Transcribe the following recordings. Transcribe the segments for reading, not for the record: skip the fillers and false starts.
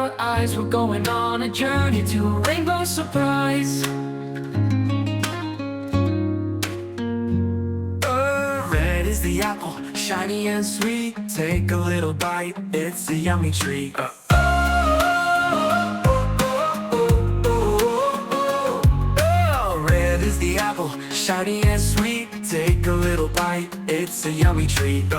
our eyes. We're going on a journey to a rainbow surprise. Red is the apple, shiny and sweet. Take a little bite, it's a yummy treat. Red is the apple, shiny and sweet. Take a little bite, it's a yummy treat.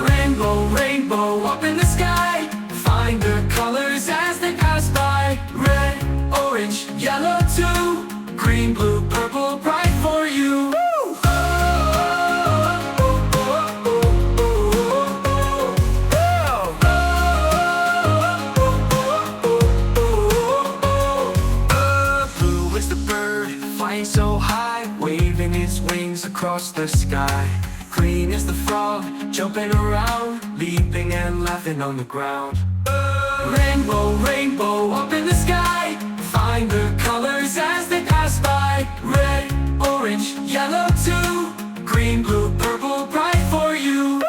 Rainbow, rainbow up in the sky. Find the colors as they pass by. Red, orange, yellow too. Green, blue, purple, bright for you. Blue is the bird, flying so high, waving its wings across the sky. Green is the frog, jumping around, leaping and laughing on the ground. Rainbow, rainbow up in the sky. Find the colors as they pass by. Red, orange, yellow too. Green, blue, purple, bright for you.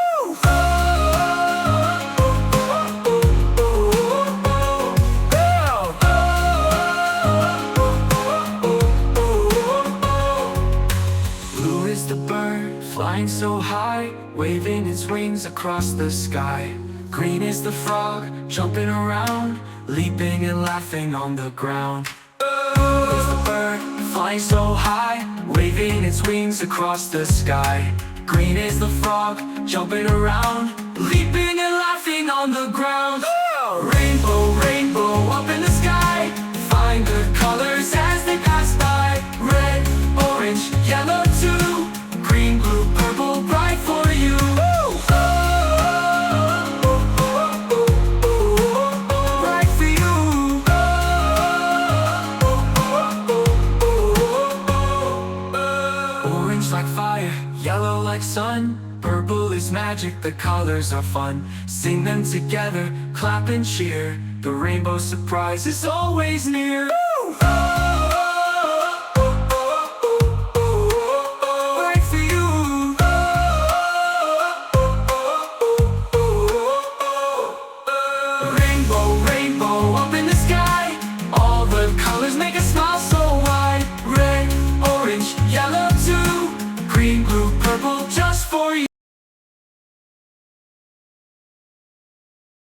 Blue is the bird, flying so high, waving its wings across the sky. Green is the frog, jumping around, leaping and laughing on the ground. Blue is the bird, flying so high, waving its wings across the sky. Green is the frog, jumping around, leaping and laughing on the ground. Rainbow, rainbow up in the sky. Find the colors as they pass by. Red, orange, yellow too. Green, blue, purple, bright for you. Bright for you. Orange like fire, yellow like sun. Purple is magic, the colors are fun. Sing them together, clap and cheer. The rainbow surprise is always near.